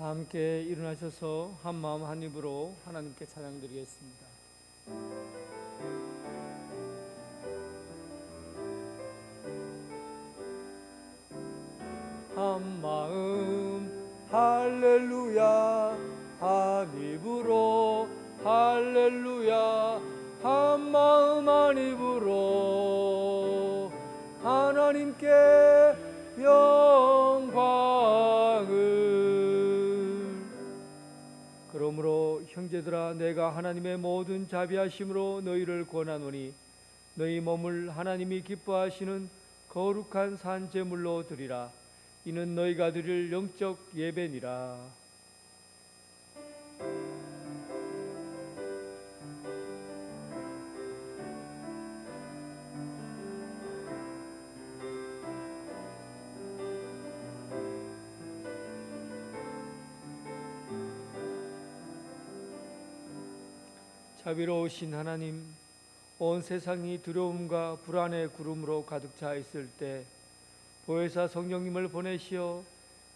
다 함께 일어나셔서 한 마음 한 입으로 하나님께 찬양드리겠습니다. 한 마음 할렐루야, 한 입으로 할렐루야, 한 마음 한 입으로 하나님께 영광을. 그러므로 형제들아, 내가 하나님의 모든 자비하심으로 너희를 권하노니 너희 몸을 하나님이 기뻐하시는 거룩한 산 제물로 드리라. 이는 너희가 드릴 영적 예배니라. 자비로우신 하나님, 온 세상이 두려움과 불안의 구름으로 가득 차 있을 때 보혜사 성령님을 보내시어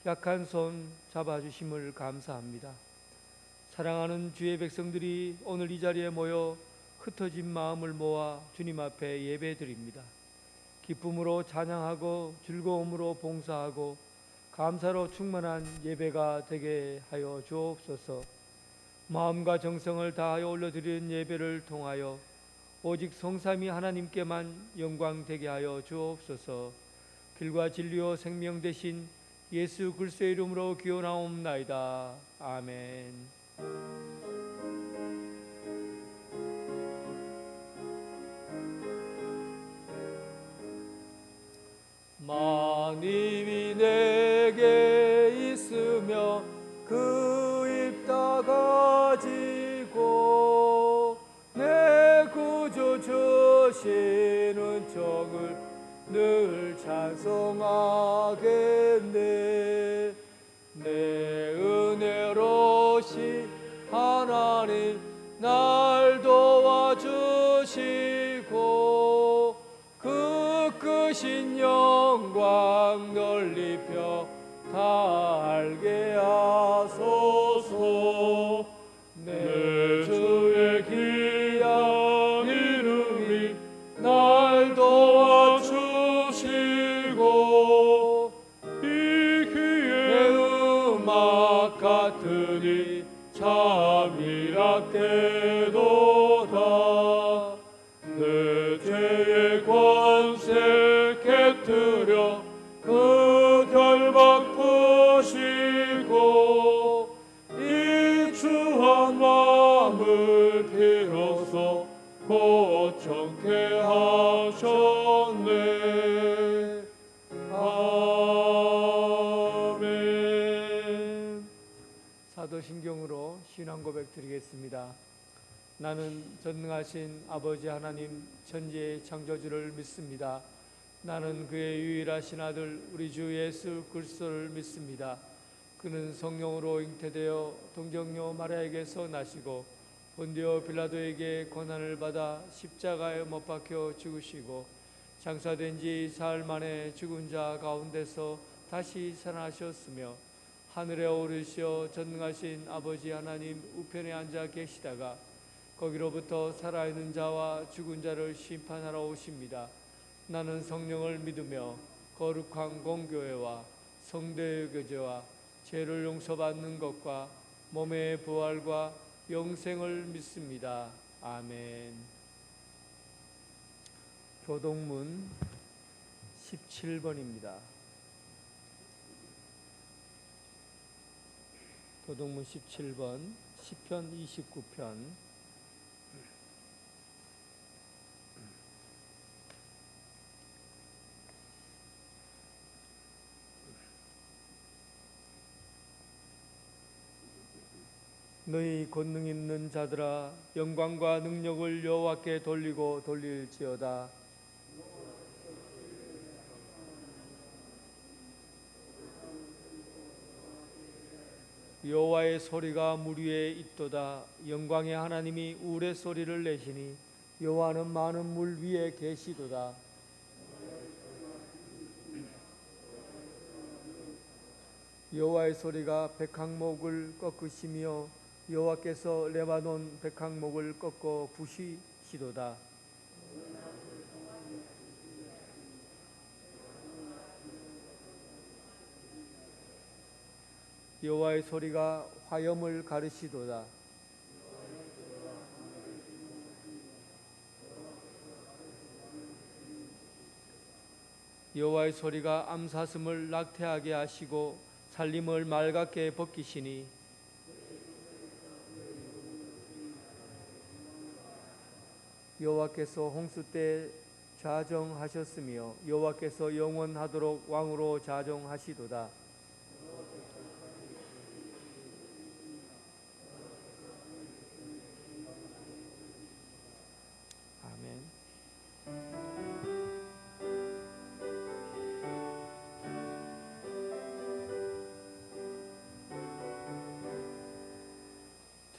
약한 손 잡아주심을 감사합니다. 사랑하는 주의 백성들이 오늘 이 자리에 모여 흩어진 마음을 모아 주님 앞에 예배드립니다. 기쁨으로 찬양하고 즐거움으로 봉사하고 감사로 충만한 예배가 되게 하여 주옵소서. 마음과 정성을 다하여 올려드리는 예배를 통하여 오직 성삼위 하나님께만 영광 되게 하여 주옵소서. 길과 진리요 생명 되신 예수 그리스도의 이름으로 기원하옵나이다. 아멘. 만입이 내게 있으며 그 입 다 가지고 내 구주 주시는 정을 늘 찬송하겠네. 내 은혜로시 하나님 날 도와주시고 그 크신 영광 널리 펴 다 알게 하소서. 내 주의 귀한 이름이 날 도와주시고 이 귀의 음악 같으니 참이라 깨도다. 내 죄의 권세 깨뜨려 그 결박 푸시고 이 주한 마음을 비로소 고청케 하셨네. 아멘. 사도신경으로 신앙 고백 드리겠습니다. 나는 전능하신 아버지 하나님 천지의 창조주를 믿습니다. 나는 그의 유일하신 아들 우리 주 예수 그리스도를 믿습니다. 그는 성령으로 잉태되어 동정녀 마리아에게서 나시고 본디오 빌라도에게 고난을 받아 십자가에 못 박혀 죽으시고 장사된 지 사흘 만에 죽은 자 가운데서 다시 살아나셨으며 하늘에 오르시어 전능하신 아버지 하나님 우편에 앉아 계시다가 거기로부터 살아있는 자와 죽은 자를 심판하러 오십니다. 나는 성령을 믿으며 거룩한 공교회와 성도의 교제와 죄를 용서받는 것과 몸의 부활과 영생을 믿습니다. 아멘. 교동문 17번입니다. 교동문 17번 시편 29편. 너희 권능 있는 자들아 영광과 능력을 여호와께 돌리고 돌릴지어다. 여호와의 소리가 물 위에 있도다. 영광의 하나님이 우레 소리를 내시니 여호와는 많은 물 위에 계시도다. 여호와의 소리가 백항목을 꺾으시며 여호와께서 레바논 백항목을 꺾어 부시시도다. 여호와의 소리가 화염을 가르시도다. 여호와의 소리가 암사슴을 낙태하게 하시고 살림을 맑게 벗기시니 여호와께서 홍수 때 자정하셨으며 여호와께서 영원하도록 왕으로 자정하시도다. 아멘.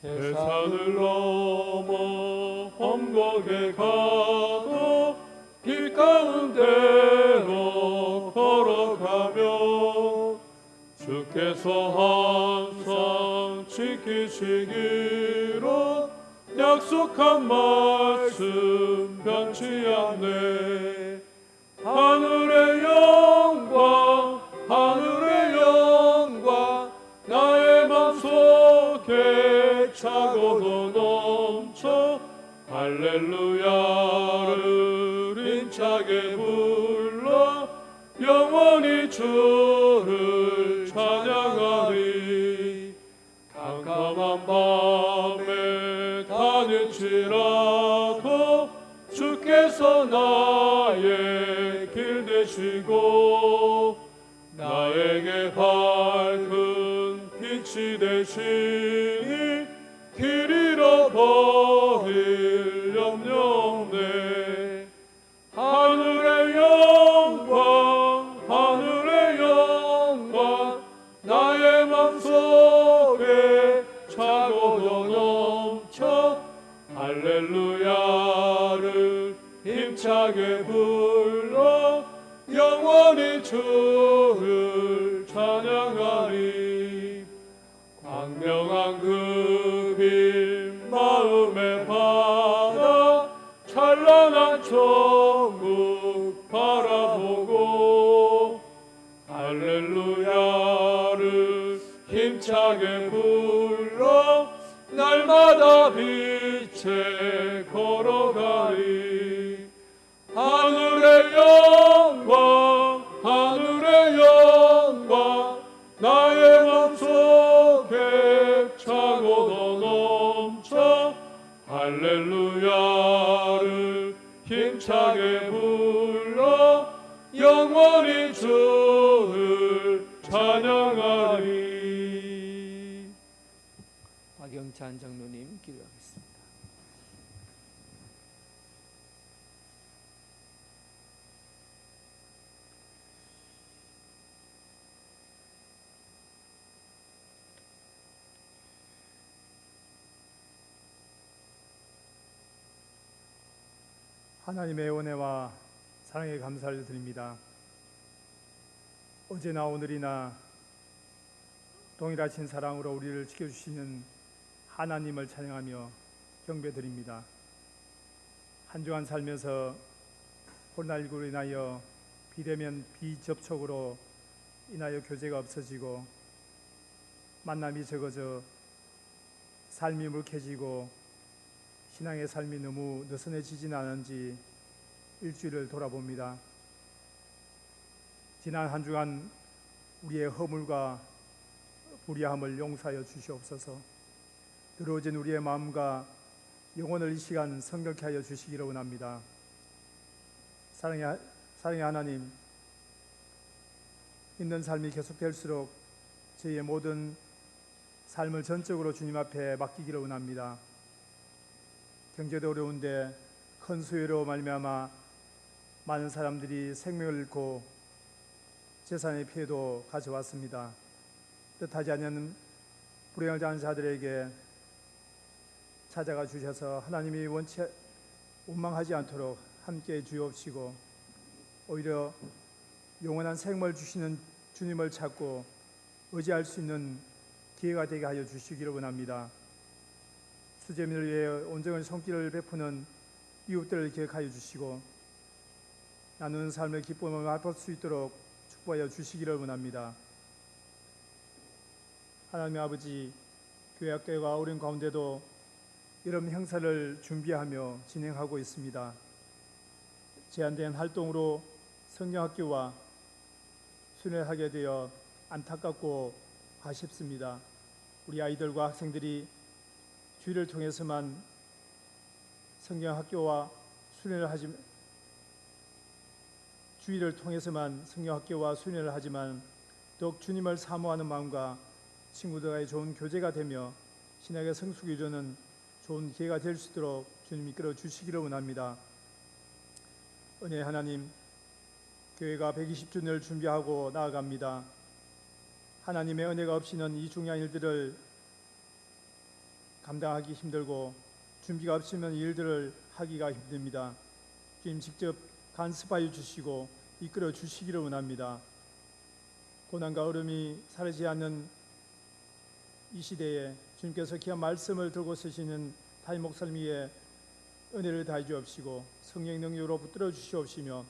태산을 넘어 험곡에 가도 길 가운데로 걸어가며 주께서 항상 지키시기로 약속한 말씀 변치 않네. 하늘의 영광 하늘의 영광 나의 맘속에 차고도 넘쳐 할렐루야를 힘차게 불러 영원히 주를 찬양하리. 깜깜한 밤에 다닐지라도 주께서 나의 길 되시고 나에게 밝은 빛이 되시니 길 잃어버릴 염려 없네. 하늘의 영광 하늘의 영광 나의 맘속에 차고도 넘쳐 할렐루야를 힘차게 불러 영원히 주를 찬양하리. 광명한 그 길 마음에 받아 찬란한 천국 바라보고 할렐루야를 힘차게 불러 날마다 빛에 걸어가리. 하늘의 영광 하늘의 영광 나의 맘속에 차고도 넘쳐 할렐루야를 힘차게 불러 영원히 주를 찬양하리. 박영찬 장로님 기도하겠습니다. 하나님의 은혜와 사랑에 감사를 드립니다. 어제나 오늘이나 동일하신 사랑으로 우리를 지켜주시는 하나님을 찬양하며 경배드립니다. 한 주간 살면서 코로나19로 인하여 비대면 비접촉으로 인하여 교제가 없어지고 만남이 적어져 삶이 물켜지고 신앙의 삶이 너무 느슨해지진 않은지 일주일을 돌아봅니다. 지난 한 주간 우리의 허물과 불의함을 용서하여 주시옵소서. 더러워진 우리의 마음과 영혼을 이 시간 성결케 하여 주시기를 원합니다. 사랑의 하나님, 힘든 삶이 계속될수록 저희의 모든 삶을 전적으로 주님 앞에 맡기기를 원합니다. 경제도 어려운데 큰 수요로 말미암아 많은 사람들이 생명을 잃고 재산의 피해도 가져왔습니다. 뜻하지 않는 불행을 당한 자들에게 찾아가 주셔서 하나님이 원망하지 않도록 함께 주옵시고 오히려 영원한 생명을 주시는 주님을 찾고 의지할 수 있는 기회가 되게 하여 주시기를 원합니다. 수재민을 위해 온전한 손길을 베푸는 이웃들을 기억하여 주시고 나누는 삶의 기쁨을 맛볼 수 있도록 축복하여 주시기를 원합니다. 하나님의 아버지, 교회 학교가 어려운 가운데도 여름 행사를 준비하며 진행하고 있습니다. 제한된 활동으로 성경학교와 순회하게 되어 안타깝고 아쉽습니다. 우리 아이들과 학생들이 주일을 통해서만 성경학교와 순회를 하지만 더욱 주님을 사모하는 마음과 친구들과의 좋은 교제가 되며 신학의 성숙이 이루는 좋은 기회가 될 수 있도록 주님 이끌어 주시기를 원합니다. 은혜의 하나님, 교회가 120주년을 준비하고 나아갑니다. 하나님의 은혜가 없이는 이 중요한 일들을 감당하기 힘들고 준비가 없이는 이 일들을 하기가 힘듭니다. 주님 직접 간섭하여 주시고 이끌어 주시기를 원합니다. 고난과 어려움이 사라지지 않는 이 시대에 주님께서 귀한 말씀을 들고 서시는 타임 목사님 위에 은혜를 다해 주옵시고 성령 능력으로 붙들어 주시옵시며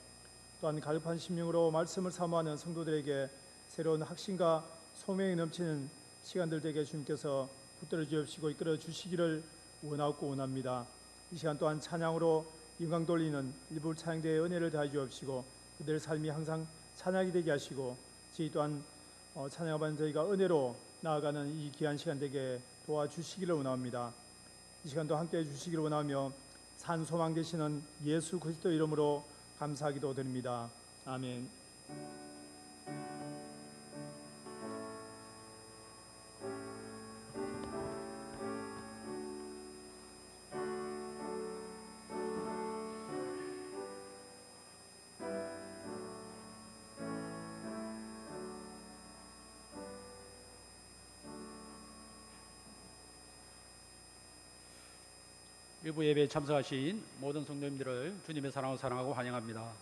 또한 갈급한 심령으로 말씀을 사모하는 성도들에게 새로운 확신과 소명이 넘치는 시간들 되게 주님께서 붙들어 주옵시고 이끌어 주시기를 원하고 원합니다. 이 시간 또한 찬양으로 영광 돌리는 일부 찬양대의 은혜를 다해 주옵시고 그들의 삶이 항상 찬양이 되게 하시고 저희 또한 찬양하는 저희가 은혜로 나아가는 이 귀한 시간 되게 도와주시기를 원합니다. 이 시간도 함께해 주시기를 원하며 산 소망 되시는 예수 그리스도 이름으로 감사하기도 드립니다. 아멘. 일부 예배에 참석하신 모든 성도님들을 주님의 사랑으로 사랑하고 환영합니다.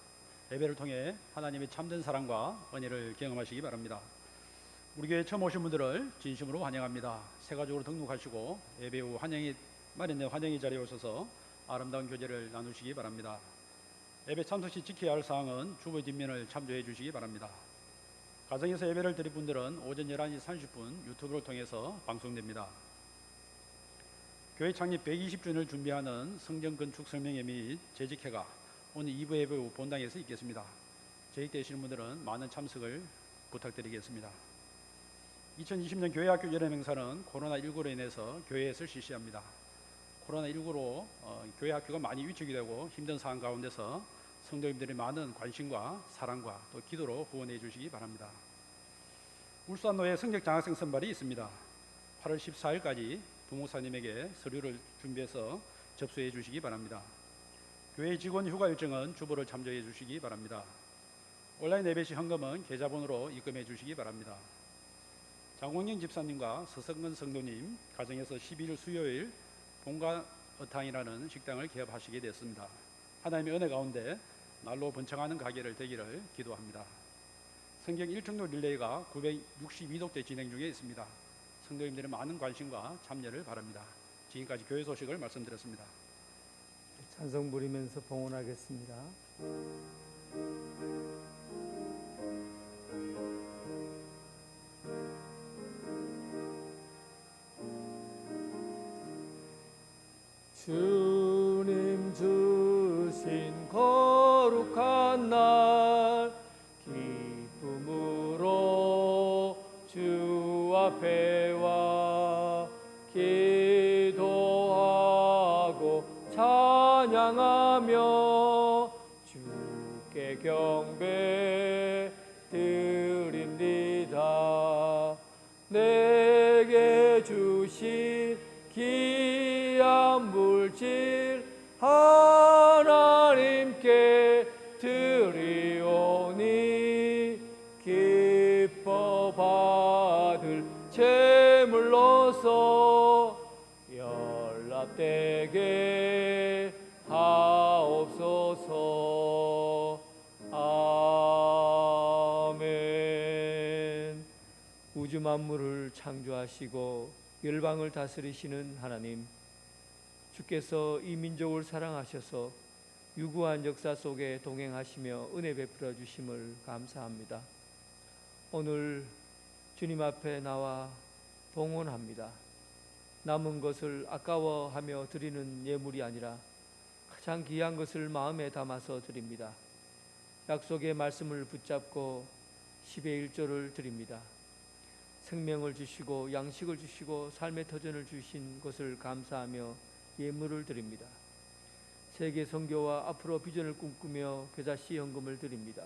예배를 통해 하나님의 참된 사랑과 은혜를 경험하시기 바랍니다. 우리 교회 처음 오신 분들을 진심으로 환영합니다. 새가족으로 등록하시고 예배 후 마련된 환영의 자리에 오셔서 아름다운 교제를 나누시기 바랍니다. 예배 참석 시 지켜야 할 사항은 주보의 뒷면을 참조해 주시기 바랍니다. 가정에서 예배를 드릴 분들은 오전 11시 30분 유튜브를 통해서 방송됩니다. 교회 창립 120주년을 준비하는 성전 건축 설명회 및 재직회가 오늘 2부 예배 후 본당에서 있겠습니다. 재직되시는 분들은 많은 참석을 부탁드리겠습니다. 2020년 교회학교 여름 행사는 코로나19로 인해서 교회에서 실시합니다. 코로나19로 교회학교가 많이 위축이 되고 힘든 상황 가운데서 성도님들의 많은 관심과 사랑과 또 기도로 후원해 주시기 바랍니다. 울산노예 성적 장학생 선발이 있습니다. 8월 14일까지 부목사님에게 서류를 준비해서 접수해 주시기 바랍니다. 교회 직원 휴가 일정은 주보를 참조해 주시기 바랍니다. 온라인 예배 시 헌금은 계좌번호로 입금해 주시기 바랍니다. 장홍영 집사님과 서성근 성도님 가정에서 12일 수요일 본가어탕이라는 식당을 개업하시게 됐습니다. 하나님의 은혜 가운데 날로 번창하는 가게를 되기를 기도합니다. 성경 1청로 릴레이가 962독대 진행 중에 있습니다. 성도님들의 많은 관심과 참여를 바랍니다. 지금까지 교회 소식을 말씀드렸습니다. 찬송 부리면서 봉헌하겠습니다. 주님 주신 거룩한 날 기쁨으로 주 앞에 와 기도하고 찬양하며 주께 경배 드립니다. 내게 주신 귀한 물질 하나님께 드리오니 기뻐 받을 제물로서 연락되게 하옵소서. 아멘. 우주 우주 만물을 창조하시고 열방을 다스리시는 하나님, 주께서 이 민족을 사랑하셔서 유구한 역사 속에 동행하시며 은혜 베풀어 주심을 감사합니다. 오늘 주님 앞에 나와 봉헌합니다. 남은 것을 아까워하며 드리는 예물이 아니라 가장 귀한 것을 마음에 담아서 드립니다. 약속의 말씀을 붙잡고 10의 1조를 드립니다. 생명을 주시고 양식을 주시고 삶의 터전을 주신 것을 감사하며 예물을 드립니다. 세계 선교와 앞으로 비전을 꿈꾸며 겨자씨 헌금을 드립니다.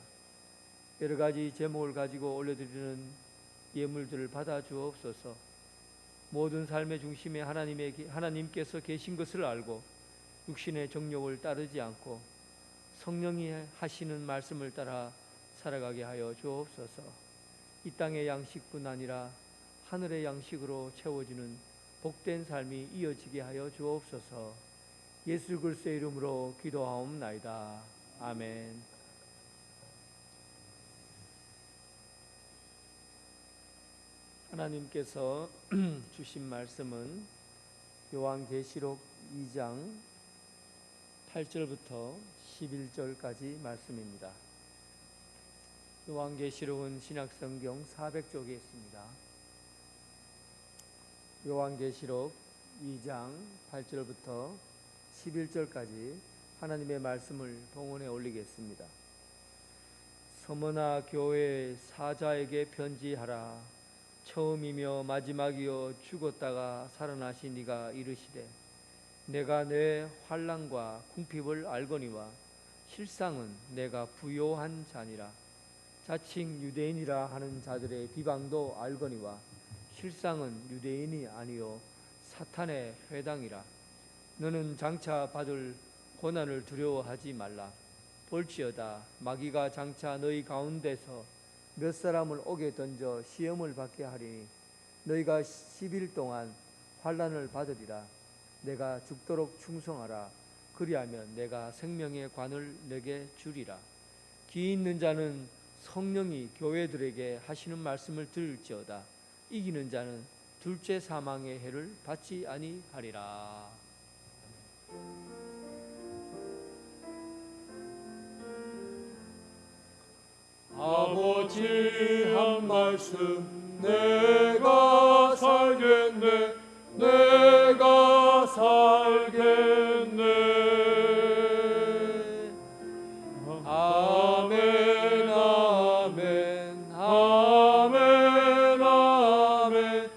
여러 가지 제목을 가지고 올려드리는 예물들을 받아 주옵소서. 모든 삶의 중심에 하나님께서 계신 것을 알고 육신의 정욕을 따르지 않고 성령이 하시는 말씀을 따라 살아가게 하여 주옵소서. 이 땅의 양식뿐 아니라 하늘의 양식으로 채워지는 복된 삶이 이어지게 하여 주옵소서. 예수 그리스도의 이름으로 기도하옵나이다. 아멘. 하나님께서 주신 말씀은 요한계시록 2장 8절부터 11절까지 말씀입니다. 요한계시록은 신약성경 400쪽에 있습니다. 요한계시록 2장 8절부터 11절까지 하나님의 말씀을 봉헌해 올리겠습니다. 서머나 교회 사자에게 편지하라. 처음이며 마지막이요 죽었다가 살아나신 이가 이르시되 내가 내 환난과 궁핍을 알거니와 실상은 내가 부요한 자니라. 자칭 유대인이라 하는 자들의 비방도 알거니와 실상은 유대인이 아니요 사탄의 회당이라. 너는 장차 받을 고난을 두려워하지 말라. 볼지어다 마귀가 장차 너희 가운데서 몇 사람을 옥에 던져 시험을 받게 하리니 너희가 10일 동안 환난을 받으리라. 내가 죽도록 충성하라. 그리하면 내가 생명의 관을 내게 주리라. 귀 있는 자는 성령이 교회들에게 하시는 말씀을 들을지어다. 이기는 자는 둘째 사망의 해를 받지 아니하리라. 아버지 한 말씀 내가 살겠네 내가 살겠네. 아멘 아멘 아멘 아멘 아멘.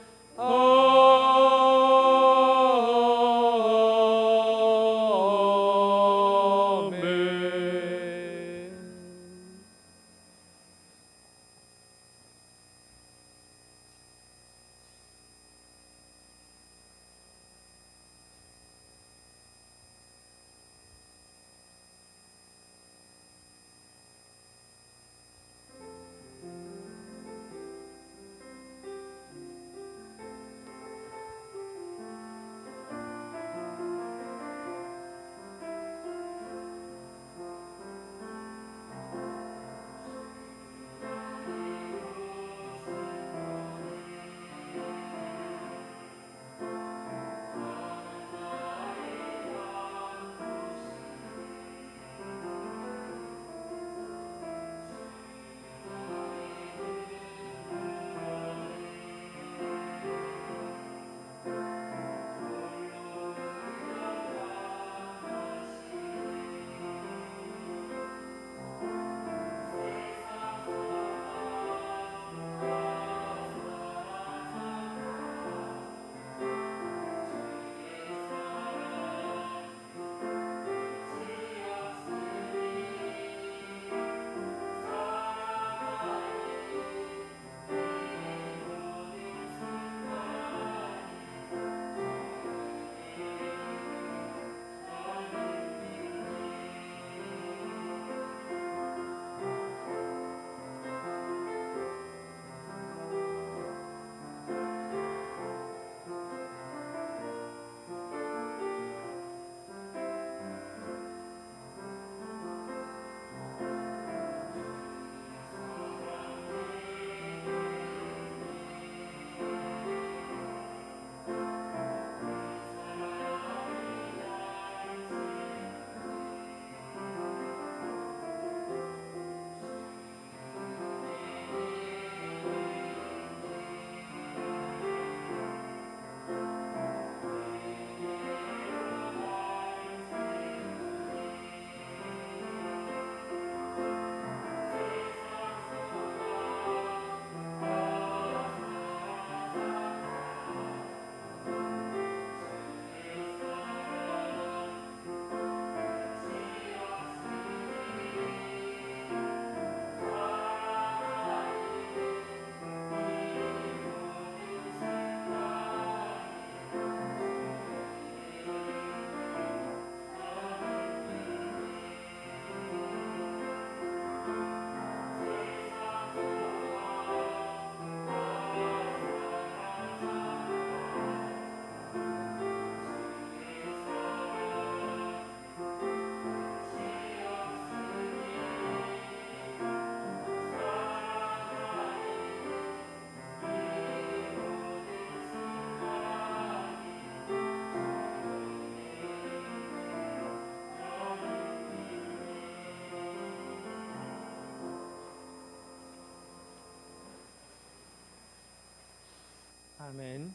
아멘.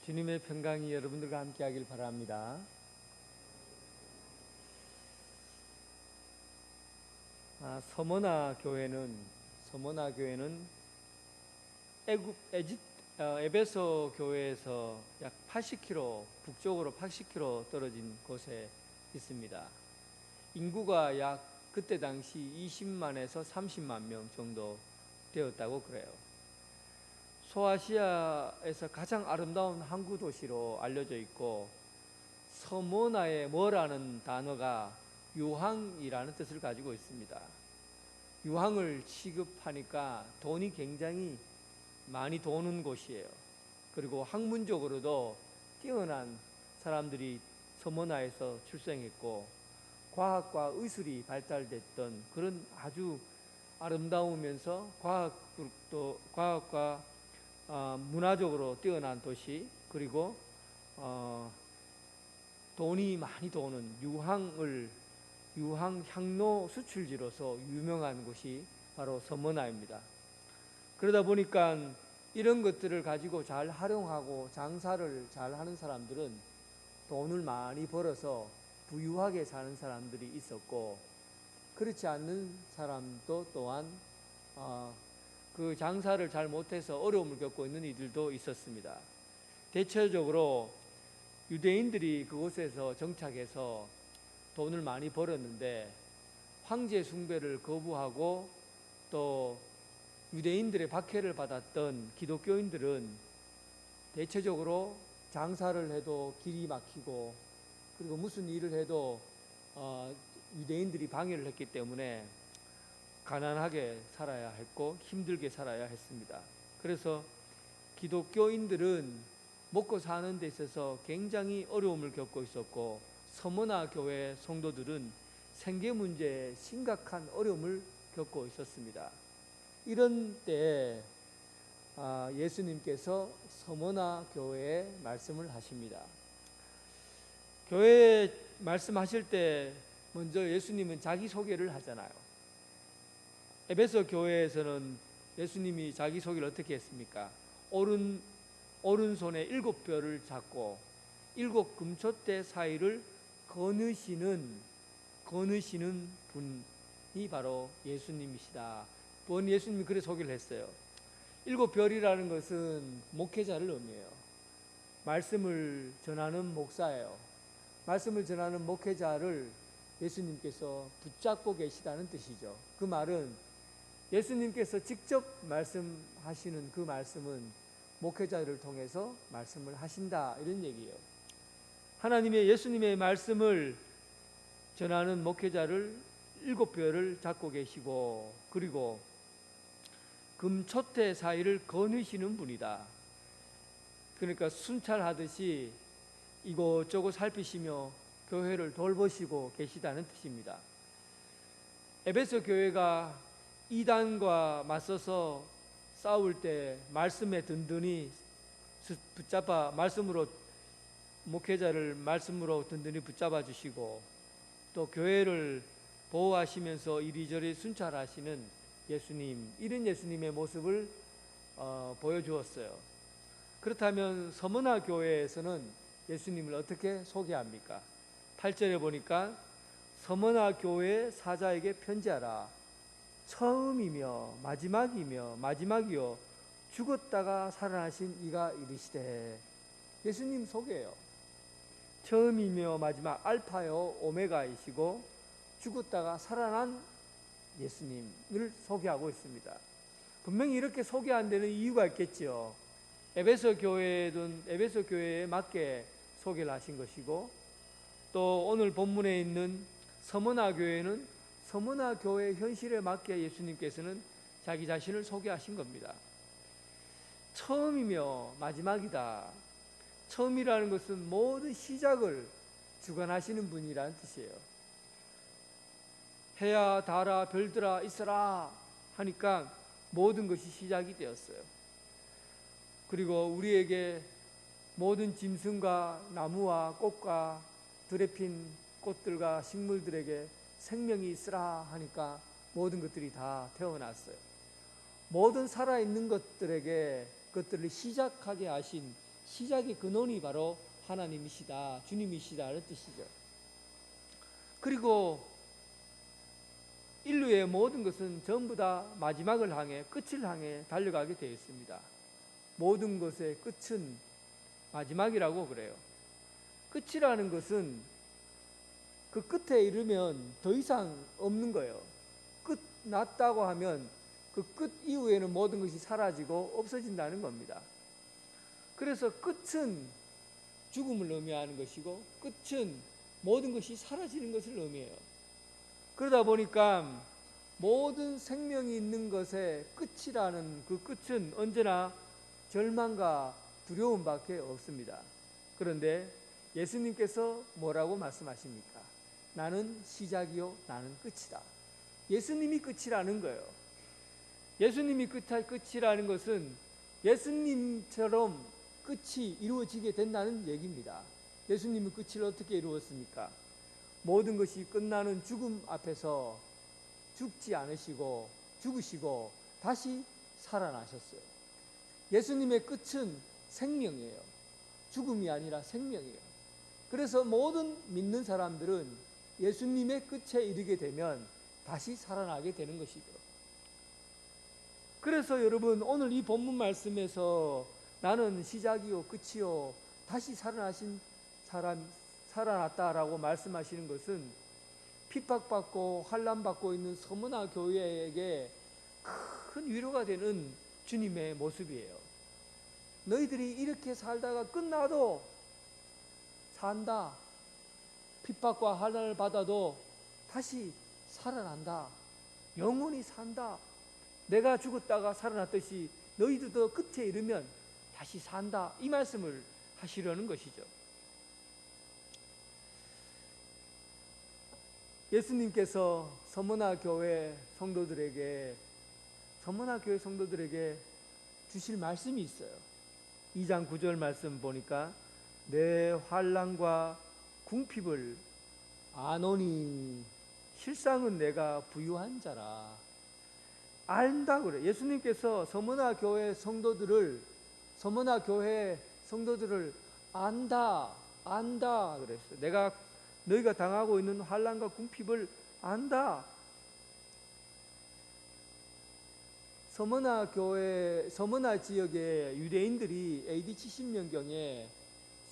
주님의 평강이 여러분들과 함께하길 바랍니다. 서머나 교회는 에베소 교회에서 약 80km 북쪽으로 80km 떨어진 곳에 있습니다. 인구가 약 그때 당시 20만에서 30만 명 정도 되었다고 그래요. 소아시아에서 가장 아름다운 항구 도시로 알려져 있고, 서머나의 머라는 단어가 유황이라는 뜻을 가지고 있습니다. 유황을 취급하니까 돈이 굉장히 많이 도는 곳이에요. 그리고 학문적으로도 뛰어난 사람들이 서머나에서 출생했고, 과학과 의술이 발달됐던 그런 아주 아름다우면서 과학과 문화적으로 뛰어난 도시, 그리고 돈이 많이 도는 유황 향로 수출지로서 유명한 곳이 바로 서머나입니다. 그러다 보니까 이런 것들을 가지고 잘 활용하고 장사를 잘 하는 사람들은 돈을 많이 벌어서 부유하게 사는 사람들이 있었고, 그렇지 않는 사람도 또한 그 장사를 잘 못해서 어려움을 겪고 있는 이들도 있었습니다. 대체적으로 유대인들이 그곳에서 정착해서 돈을 많이 벌었는데, 황제 숭배를 거부하고 또 유대인들의 박해를 받았던 기독교인들은 대체적으로 장사를 해도 길이 막히고, 그리고 무슨 일을 해도 유대인들이 방해를 했기 때문에 가난하게 살아야 했고 힘들게 살아야 했습니다. 그래서 기독교인들은 먹고 사는 데 있어서 굉장히 어려움을 겪고 있었고, 서머나 교회 성도들은 생계 문제에 심각한 어려움을 겪고 있었습니다. 이런 때에 예수님께서 서머나 교회에 말씀을 하십니다. 교회에 말씀하실 때 먼저 예수님은 자기소개를 하잖아요. 에베소 교회에서는 예수님이 자기소개를 어떻게 했습니까? 오른손에 7벼를 잡고 7 금촛대 사이를 거느시는 분이 바로 예수님이시다. 예수님이 그래 소개를 했어요. 7별이라는 것은 목회자를 의미해요. 말씀을 전하는 목사예요. 말씀을 전하는 목회자를 예수님께서 붙잡고 계시다는 뜻이죠. 그 말은 예수님께서 직접 말씀하시는 그 말씀은 목회자를 통해서 말씀을 하신다, 이런 얘기예요. 예수님의 말씀을 전하는 목회자를 7별을 잡고 계시고, 그리고 금초대 사이를 거느시는 분이다. 그러니까 순찰하듯이 이곳저곳 살피시며 교회를 돌보시고 계시다는 뜻입니다. 에베소 교회가 이단과 맞서서 싸울 때 말씀에 든든히 붙잡아 목회자를 말씀으로 든든히 붙잡아 주시고, 또 교회를 보호하시면서 이리저리 순찰하시는 예수님, 이런 예수님의 모습을 보여주었어요. 그렇다면 서머나 교회에서는 예수님을 어떻게 소개합니까? 8절에 보니까 서머나 교회 사자에게 편지하라. 처음이며 마지막이요 죽었다가 살아나신 이가 이르시되. 예수님 소개예요. 처음이며 마지막, 알파요 오메가이시고 죽었다가 살아난 예수님을 소개하고 있습니다. 분명히 이렇게 소개 안 되는 이유가 있겠죠. 에베소 교회에 맞게 소개를 하신 것이고, 또 오늘 본문에 있는 서머나 교회는 서머나 교회 현실에 맞게 예수님께서는 자기 자신을 소개하신 겁니다. 처음이며 마지막이다. 처음이라는 것은 모든 시작을 주관하시는 분이라는 뜻이에요. 해야 달아 별들아 있어라 하니까 모든 것이 시작이 되었어요. 그리고 우리에게 모든 짐승과 나무와 꽃과 들에 핀 꽃들과 식물들에게 생명이 있으라 하니까 모든 것들이 다 태어났어요. 모든 살아있는 것들에게 그것들을 시작하게 하신 시작의 근원이 바로 하나님이시다, 주님이시다 이런 뜻이죠. 그리고 인류의 모든 것은 전부 다 마지막을 향해, 끝을 향해 달려가게 되어 있습니다. 모든 것의 끝은 마지막이라고 그래요. 끝이라는 것은 그 끝에 이르면 더 이상 없는 거예요. 끝 났다고 하면 그 끝 이후에는 모든 것이 사라지고 없어진다는 겁니다. 그래서 끝은 죽음을 의미하는 것이고 끝은 모든 것이 사라지는 것을 의미해요. 그러다 보니까 모든 생명이 있는 것의 끝이라는 그 끝은 언제나 절망과 두려움밖에 없습니다. 그런데 예수님께서 뭐라고 말씀하십니까? 나는 시작이요 나는 끝이다. 예수님이 끝이라는 거예요. 예수님이 끝이라는 것은 예수님처럼 끝이 이루어지게 된다는 얘기입니다. 예수님은 끝을 어떻게 이루었습니까? 모든 것이 끝나는 죽음 앞에서 죽지 않으시고 죽으시고 다시 살아나셨어요. 예수님의 끝은 생명이에요. 죽음이 아니라 생명이에요. 그래서 모든 믿는 사람들은 예수님의 끝에 이르게 되면 다시 살아나게 되는 것이죠. 그래서 여러분 오늘 이 본문 말씀에서 나는 시작이요 끝이요 다시 살아나신 사람 살아났다라고 말씀하시는 것은 핍박받고 환난받고 있는 서머나 교회에게 큰 위로가 되는 주님의 모습이에요. 너희들이 이렇게 살다가 끝나도 산다. 핍박과 환난을 받아도 다시 살아난다. 영원히 산다. 내가 죽었다가 살아났듯이 너희들도 끝에 이르면 다시 산다. 이 말씀을 하시려는 것이죠. 예수님께서 서머나 교회 성도들에게 주실 말씀이 있어요. 2장 9절 말씀 보니까 내 환난과 궁핍을 아노니 실상은 내가 부유한 자라. 안다 그래. 예수님께서 서머나 교회 성도들을 안다 그랬어요. 너희가 당하고 있는 환난과 궁핍을 안다. 서머나 지역의 유대인들이 AD 70년경에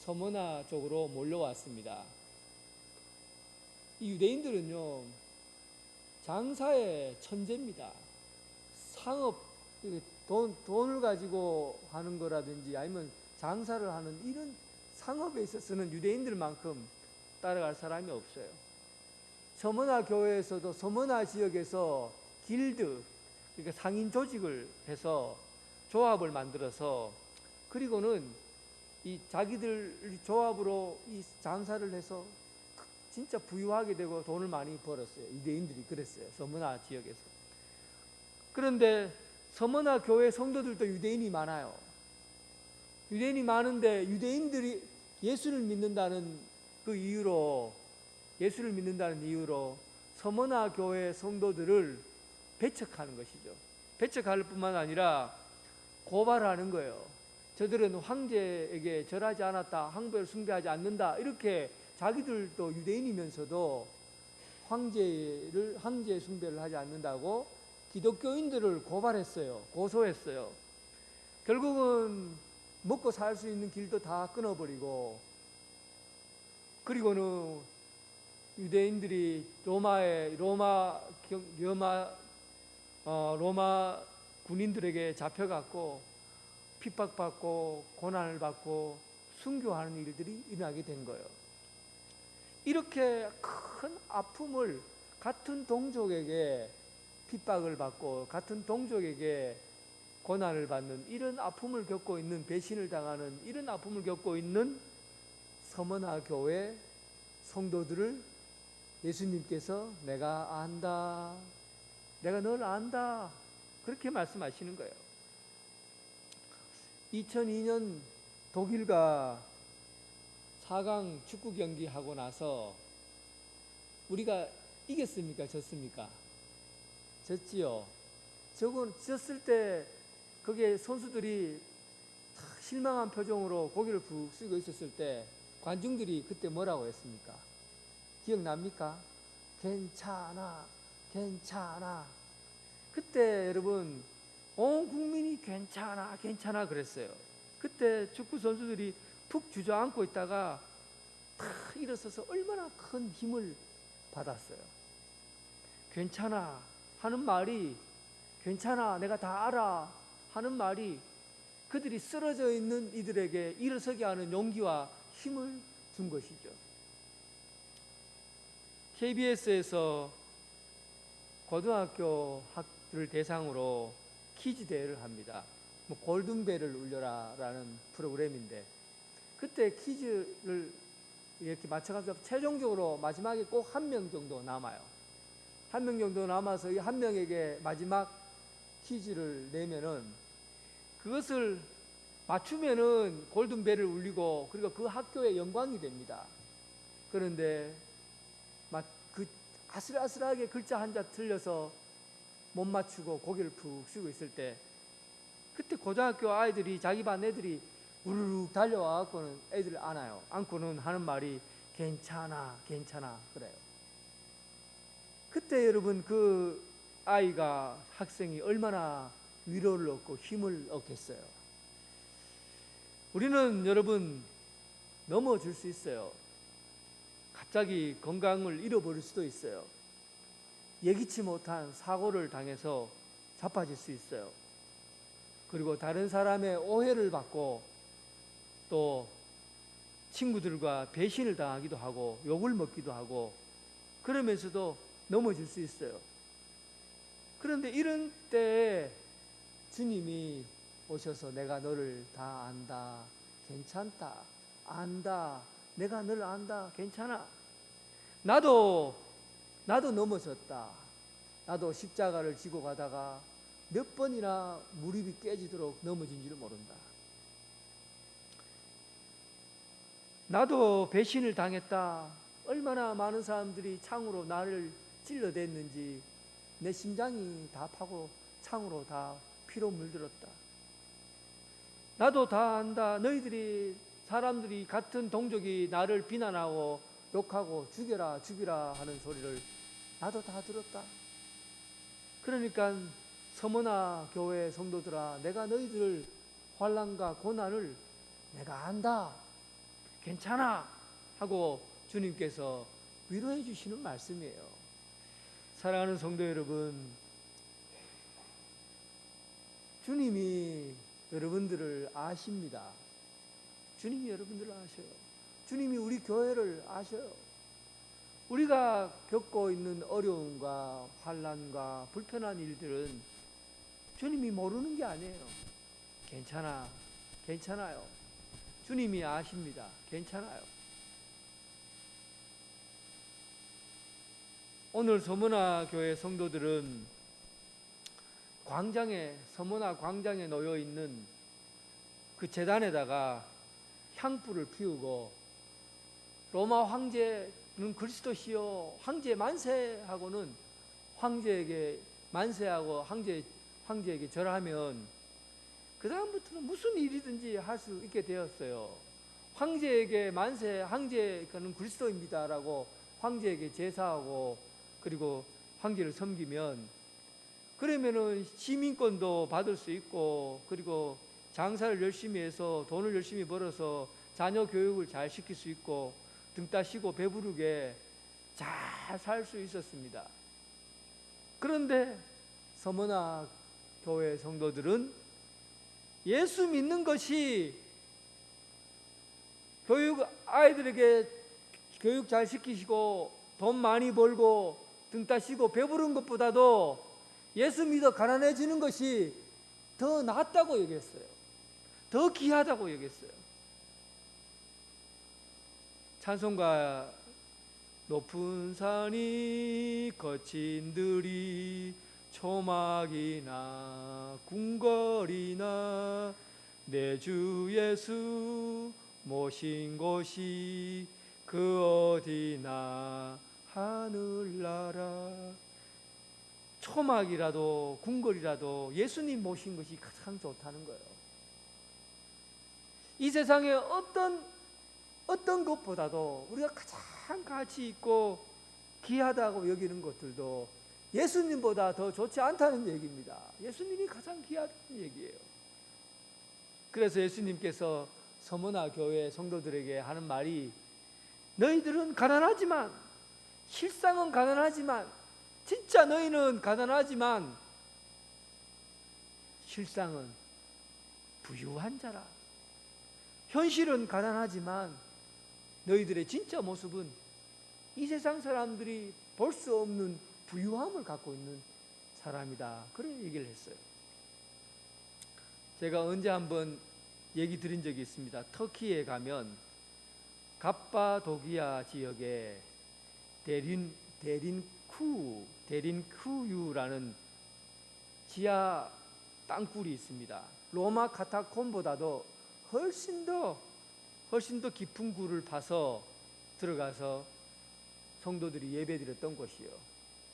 서머나 쪽으로 몰려왔습니다. 이 유대인들은요, 장사의 천재입니다. 상업, 돈을 가지고 하는 거라든지 아니면 장사를 하는 이런 상업에 있어서는 유대인들만큼 따라갈 사람이 없어요. 서머나 교회에서도 서머나 지역에서 길드, 그러니까 상인 조직을 해서 조합을 만들어서 그리고는 이 자기들 조합으로 이 장사를 해서 진짜 부유하게 되고 돈을 많이 벌었어요. 유대인들이 그랬어요. 서머나 지역에서. 그런데 서머나 교회 성도들도 유대인이 많아요. 유대인이 많은데 유대인들이 예수를 믿는다는 이유로 서머나 교회 성도들을 배척하는 것이죠. 배척할 뿐만 아니라 고발하는 거예요. 저들은 황제에게 절하지 않았다, 황배를 숭배하지 않는다, 이렇게 자기들도 유대인이면서도 황제 숭배를 하지 않는다고 기독교인들을 고소했어요. 결국은 먹고 살 수 있는 길도 다 끊어버리고, 그리고는 유대인들이 로마 군인들에게 잡혀갔고 핍박받고 고난을 받고 순교하는 일들이 일어나게 된 거예요. 이렇게 큰 아픔을 같은 동족에게 핍박을 받고 같은 동족에게 고난을 받는 이런 아픔을 겪고 있는, 배신을 당하는 이런 아픔을 겪고 있는 서머나 교회 성도들을 예수님께서 내가 안다, 내가 널 안다, 그렇게 말씀하시는 거예요. 2002년 독일과 4강 축구 경기 하고 나서 우리가 이겼습니까? 졌습니까? 졌지요. 졌을 때 거기에 선수들이 탁 실망한 표정으로 고개를 푹 숙이고 있었을 때 관중들이 그때 뭐라고 했습니까? 기억납니까? 괜찮아, 괜찮아. 그때 여러분 온 국민이 괜찮아, 괜찮아 그랬어요. 그때 축구 선수들이 푹 주저앉고 있다가 탁 일어서서 얼마나 큰 힘을 받았어요. 괜찮아 하는 말이, 괜찮아 내가 다 알아 하는 말이 그들이 쓰러져 있는 이들에게 일어서게 하는 용기와 힘을 준 것이죠. KBS에서 고등학교 학교를 대상으로 퀴즈 대회를 합니다. 뭐 골든벨을 울려라 라는 프로그램인데, 그때 퀴즈를 이렇게 맞춰가지고 최종적으로 마지막에 꼭 한 명 정도 남아요. 한 명 정도 남아서 이 한 명에게 마지막 퀴즈를 내면은 그것을 맞추면은 골든벨을 울리고 그리고 그 학교의 영광이 됩니다. 그런데 그 아슬아슬하게 글자 한자 틀려서 못 맞추고 고개를 푹 숙이고 있을 때, 그때 고등학교 아이들이, 자기 반 애들이 우르르 달려와 갖고는 애들을 안아요. 안고는 하는 말이 괜찮아, 괜찮아 그래요. 그때 여러분 그 아이가, 학생이 얼마나 위로를 얻고 힘을 얻겠어요. 우리는 여러분 넘어질 수 있어요. 갑자기 건강을 잃어버릴 수도 있어요. 예기치 못한 사고를 당해서 자빠질 수 있어요. 그리고 다른 사람의 오해를 받고 또 친구들과 배신을 당하기도 하고 욕을 먹기도 하고 그러면서도 넘어질 수 있어요. 그런데 이런 때에 주님이 오셔서 내가 너를 다 안다, 괜찮다, 안다, 내가 너를 안다, 괜찮아. 나도 넘어졌다. 나도 십자가를 지고 가다가 몇 번이나 무릎이 깨지도록 넘어진 줄 모른다. 나도 배신을 당했다. 얼마나 많은 사람들이 창으로 나를 찔러댔는지 내 심장이 다 파고 창으로 다 피로 물들었다. 나도 다 안다. 너희들이, 사람들이, 같은 동족이 나를 비난하고 욕하고 죽여라 죽이라 하는 소리를 나도 다 들었다. 그러니까 서머나 교회 성도들아, 내가 너희들 환난과 고난을 내가 안다, 괜찮아 하고 주님께서 위로해 주시는 말씀이에요. 사랑하는 성도 여러분, 주님이 여러분들을 아십니다. 주님이 여러분들을 아셔요. 주님이 우리 교회를 아셔요. 우리가 겪고 있는 어려움과 환난과 불편한 일들은 주님이 모르는 게 아니에요. 괜찮아, 괜찮아요. 주님이 아십니다. 괜찮아요. 오늘 서머나 교회 성도들은 서머나 광장에 놓여 있는 그 제단에다가 향불을 피우고 로마 황제는 그리스도시요 황제 만세하고는 황제에게 만세하고 황제에게 절하면 그 다음부터는 무슨 일이든지 할 수 있게 되었어요. 황제에게 만세, 황제는 그리스도입니다라고 황제에게 제사하고 그리고 황제를 섬기면, 그러면은 시민권도 받을 수 있고, 그리고 장사를 열심히 해서 돈을 열심히 벌어서 자녀 교육을 잘 시킬 수 있고, 등 따시고 배부르게 잘 살 수 있었습니다. 그런데 서머나 교회 성도들은 예수 믿는 것이 아이들에게 교육 잘 시키시고 돈 많이 벌고 등 따시고 배부른 것보다도 예수 믿어 가난해지는 것이 더 낫다고 얘기했어요. 더 귀하다고 얘기했어요. 찬송가 높은 산이 거친 들이 초막이나 궁궐이나 내 주 예수 모신 곳이 그 어디나 하늘나라. 초막이라도 궁궐이라도 예수님 모신 것이 가장 좋다는 거예요. 이 세상에 어떤 것보다도 우리가 가장 가치 있고 귀하다고 여기는 것들도 예수님보다 더 좋지 않다는 얘기입니다. 예수님이 가장 귀하다는 얘기예요. 그래서 예수님께서 서머나 교회 성도들에게 하는 말이, 너희들은 가난하지만, 실상은 가난하지만, 진짜 너희는 가난하지만 실상은 부유한 자라. 현실은 가난하지만 너희들의 진짜 모습은 이 세상 사람들이 볼 수 없는 부유함을 갖고 있는 사람이다. 그런 얘기를 했어요. 제가 언제 한번 얘기 드린 적이 있습니다. 터키에 가면 갑바도기아 지역에 데린쿠유라는 지하 땅굴이 있습니다. 로마 카타콤보다도 훨씬 더 깊은 굴을 파서 들어가서 성도들이 예배드렸던 곳이요.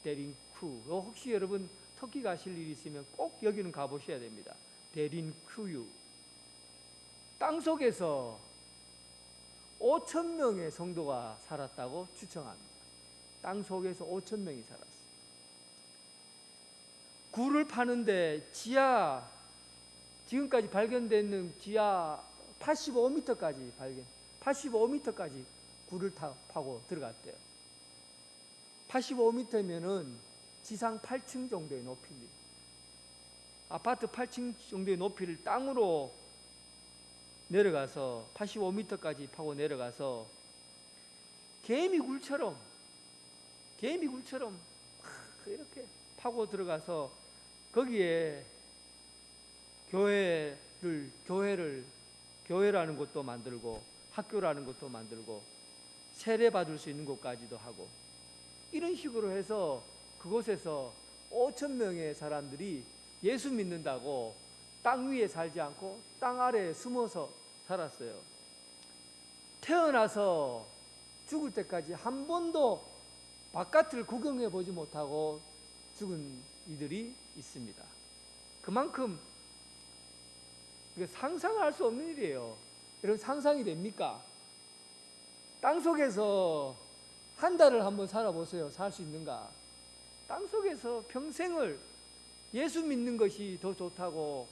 데린쿠. 혹시 여러분 터키 가실 일이 있으면 꼭 여기는 가보셔야 됩니다. 데린쿠유. 땅속에서 5,000명의 성도가 살았다고 추정합니다. 땅속에서 5,000명이 살았어요. 굴을 파는데 지금까지 발견되는 지하 85m까지 굴을 파고 들어갔대요. 85m면은 지상 8층 정도의 높이입니다. 아파트 8층 정도의 높이를 땅으로 내려가서 85m까지 파고 내려가서 개미굴처럼 이렇게 파고 들어가서 거기에 교회라는 곳도 만들고 학교라는 곳도 만들고 세례 받을 수 있는 곳까지도 하고, 이런 식으로 해서 그곳에서 5,000명의 사람들이 예수 믿는다고 땅 위에 살지 않고 땅 아래에 숨어서 살았어요. 태어나서 죽을 때까지 한 번도 바깥을 구경해 보지 못하고 죽은 이들이 있습니다. 그만큼 상상할 수 없는 일이에요. 여러분, 상상이 됩니까? 땅속에서 한 달을 한번 살아보세요. 살 수 있는가? 땅속에서 평생을 예수 믿는 것이 더 좋다고,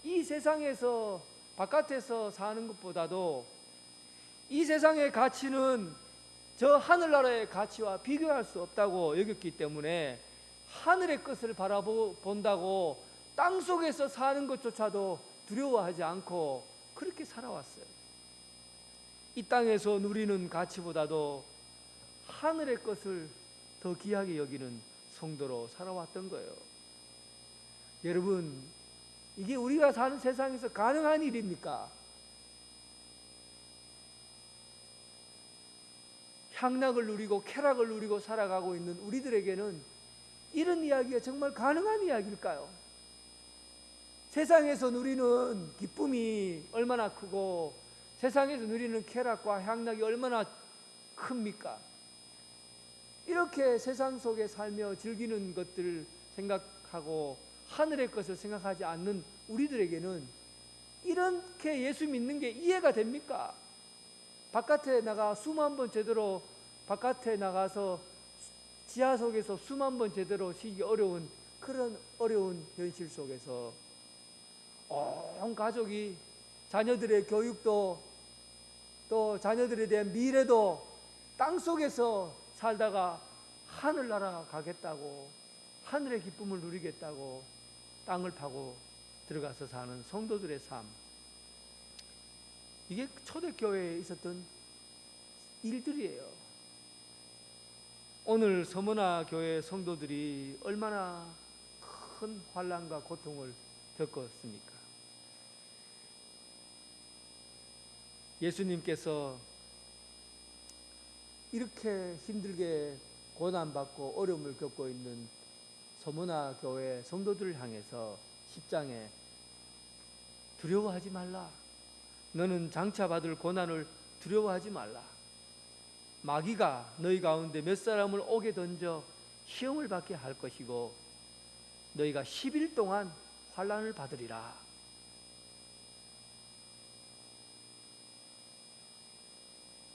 이 세상에서 바깥에서 사는 것보다도 이 세상의 가치는 저 하늘나라의 가치와 비교할 수 없다고 여겼기 때문에 하늘의 것을 바라본다고 땅속에서 사는 것조차도 두려워하지 않고 그렇게 살아왔어요. 이 땅에서 누리는 가치보다도 하늘의 것을 더 귀하게 여기는 성도로 살아왔던 거예요. 여러분, 이게 우리가 사는 세상에서 가능한 일입니까? 향락을 누리고 쾌락을 누리고 살아가고 있는 우리들에게는 이런 이야기가 정말 가능한 이야기일까요? 세상에서 누리는 기쁨이 얼마나 크고 세상에서 누리는 쾌락과 향락이 얼마나 큽니까? 이렇게 세상 속에 살며 즐기는 것들을 생각하고 하늘의 것을 생각하지 않는 우리들에게는 이렇게 예수 믿는 게 이해가 됩니까? 바깥에 나가서 지하 속에서 숨 한 번 제대로 쉬기 어려운 그런 어려운 현실 속에서 온 가족이 자녀들의 교육도 또 자녀들에 대한 미래도 땅속에서 살다가 하늘나라 가겠다고, 하늘의 기쁨을 누리겠다고 땅을 파고 들어가서 사는 성도들의 삶, 이게 초대교회에 있었던 일들이에요. 오늘 서머나 교회 성도들이 얼마나 큰 환난과 고통을 겪었습니까? 예수님께서 이렇게 힘들게 고난받고 어려움을 겪고 있는 서머나 교회 성도들을 향해서 10장에 두려워하지 말라. 너는 장차 받을 고난을 두려워하지 말라. 마귀가 너희 가운데 몇 사람을 옥에 던져 시험을 받게 할 것이고 너희가 10일 동안 환난을 받으리라.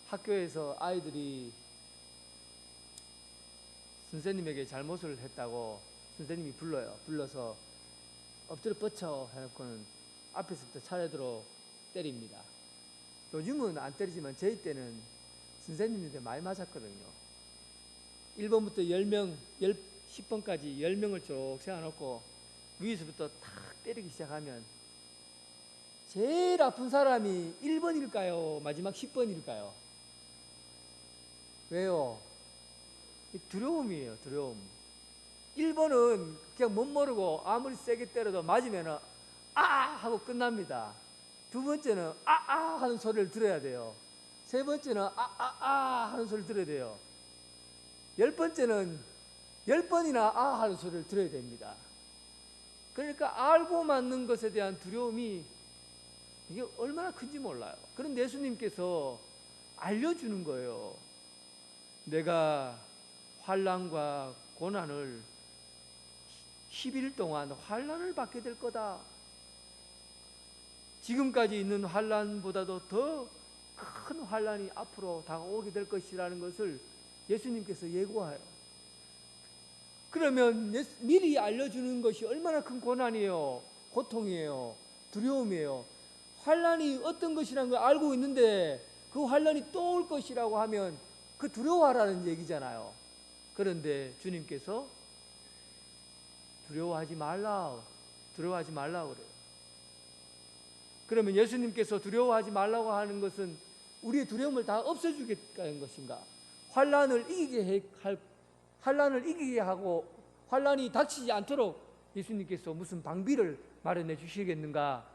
학교에서 아이들이 선생님에게 잘못을 했다고 선생님이 불러서 엎드려 뻗쳐 해놓고는 앞에서부터 차례대로 때립니다. 요즘은 안 때리지만 저희 때는 선생님한테 많이 맞았거든요. 1번부터 10명, 10번까지 10명을 쭉 세워놓고 위에서부터 탁 때리기 시작하면 제일 아픈 사람이 1번일까요? 마지막 10번일까요? 왜요? 두려움이에요, 두려움. 1번은 그냥 못 모르고 아무리 세게 때려도 맞으면 아! 하고 끝납니다. 두 번째는 아! 하는 소리를 들어야 돼요. 세 번째는 아! 하는 소리를 들어야 돼요. 10번째는 10번이나 아! 하는 소리를 들어야 됩니다. 그러니까 알고 맞는 것에 대한 두려움이 이게 얼마나 큰지 몰라요. 그런데 예수님께서 알려주는 거예요. 내가 환난과 고난을 10일 동안 환난을 받게 될 거다. 지금까지 있는 환난보다도 더 큰 환난이 앞으로 다가오게 될 것이라는 것을 예수님께서 예고해요. 그러면 미리 알려주는 것이 얼마나 큰 고난이에요, 고통이에요, 두려움이에요. 환난이 어떤 것이라는 걸 알고 있는데 그 환난이 또 올 것이라고 하면 그 두려워하라는 얘기잖아요. 그런데 주님께서 두려워하지 말라 그래요. 그러면 예수님께서 두려워하지 말라고 하는 것은 우리의 두려움을 다 없애주겠다는 것인가? 환난을 이기게 하고 환난이 닥치지 않도록 예수님께서 무슨 방비를 마련해 주시겠는가?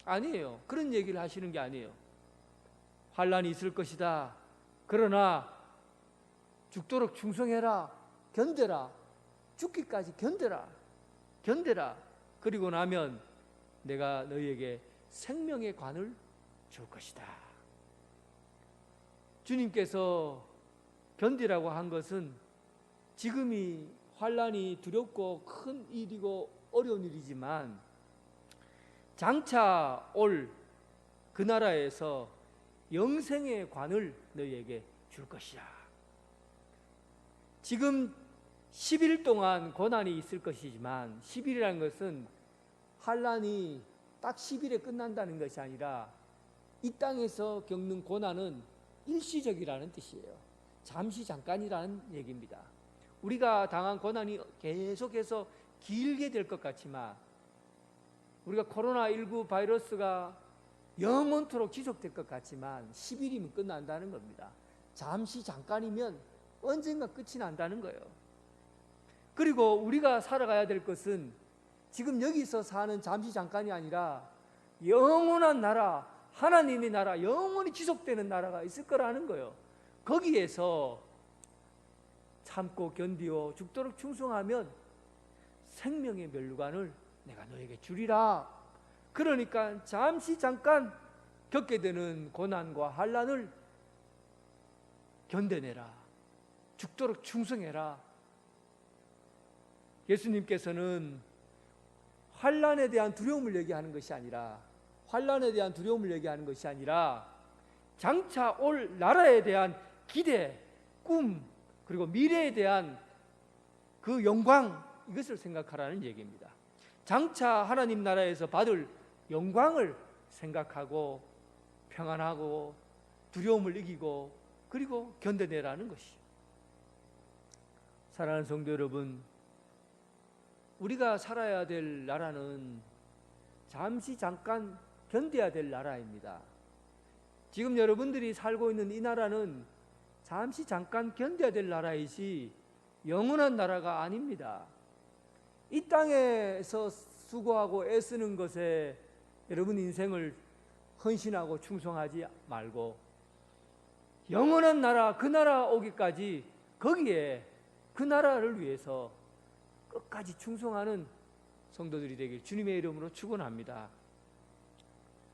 아니에요. 그런 얘기를 하시는 게 아니에요. 환난이 있을 것이다. 그러나 죽도록 충성해라. 견뎌라. 죽기까지 견뎌라. 그리고 나면 내가 너희에게 생명의 관을 줄 것이다. 주님께서 견디라고 한 것은 지금이 환난이 두렵고 큰 일이고 어려운 일이지만 장차 올 그 나라에서 영생의 관을 너희에게 줄 것이야. 지금 10일 동안 고난이 있을 것이지만 10일이라는 것은 환난이 딱 10일에 끝난다는 것이 아니라 이 땅에서 겪는 고난은 일시적이라는 뜻이에요. 잠시 잠깐이라는 얘기입니다. 우리가 당한 고난이 계속해서 길게 될 것 같지만 우리가 코로나19 바이러스가 영원토록 지속될 것 같지만 10일이면 끝난다는 겁니다. 잠시 잠깐이면 언젠가 끝이 난다는 거예요. 그리고 우리가 살아가야 될 것은 지금 여기서 사는 잠시 잠깐이 아니라 영원한 나라, 하나님의 나라, 영원히 지속되는 나라가 있을 거라는 거예요. 거기에서 참고 견디어 죽도록 충성하면 생명의 면류관을 내가 너에게 주리라. 그러니까 잠시 잠깐 겪게 되는 고난과 환난을 견뎌내라. 죽도록 충성해라. 예수님께서는 환난에 대한 두려움을 얘기하는 것이 아니라 장차 올 나라에 대한 기대, 꿈, 그리고 미래에 대한 그 영광, 이것을 생각하라는 얘기입니다. 장차 하나님 나라에서 받을 영광을 생각하고 평안하고 두려움을 이기고 그리고 견뎌내라는 것이죠. 사랑하는 성도 여러분, 우리가 살아야 될 나라는 잠시 잠깐 견뎌야 될 나라입니다. 지금 여러분들이 살고 있는 이 나라는 잠시 잠깐 견뎌야 될 나라이지 영원한 나라가 아닙니다. 이 땅에서 수고하고 애쓰는 것에 여러분 인생을 헌신하고 충성하지 말고 영원한 나라, 그 나라 오기까지 거기에 그 나라를 위해서 끝까지 충성하는 성도들이 되길 주님의 이름으로 축원합니다.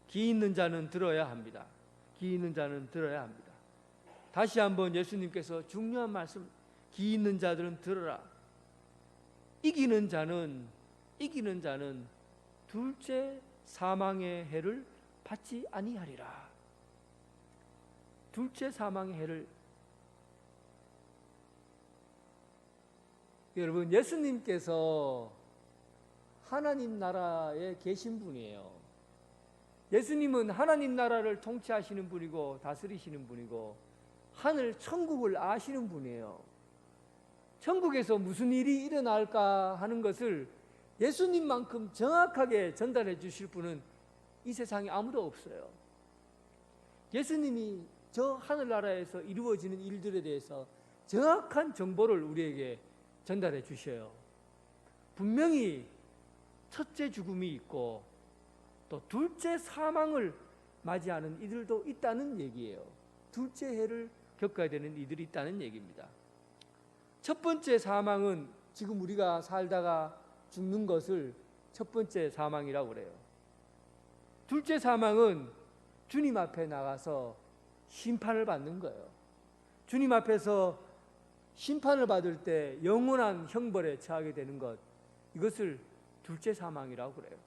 기 있는 자는 들어야 합니다. 기 있는 자는 들어야 합니다. 다시 한번 예수님께서 중요한 말씀, 기 있는 자들은 들어라. 이기는 자는 둘째 사망의 해를 받지 아니하리라. 둘째 사망의 해를. 여러분, 예수님께서 하나님 나라에 계신 분이에요. 예수님은 하나님 나라를 통치하시는 분이고 다스리시는 분이고 하늘 천국을 아시는 분이에요. 천국에서 무슨 일이 일어날까 하는 것을 예수님만큼 정확하게 전달해 주실 분은 이 세상에 아무도 없어요. 예수님이 저 하늘나라에서 이루어지는 일들에 대해서 정확한 정보를 우리에게 전달해 주셔요. 분명히 첫째 죽음이 있고 또 둘째 사망을 맞이하는 이들도 있다는 얘기예요. 둘째 해를 겪어야 되는 이들이 있다는 얘기입니다. 첫 번째 사망은 지금 우리가 살다가 죽는 것을 첫 번째 사망이라고 그래요. 둘째 사망은 주님 앞에 나가서 심판을 받는 거예요. 주님 앞에서 심판을 받을 때 영원한 형벌에 처하게 되는 것, 이것을 둘째 사망이라고 그래요.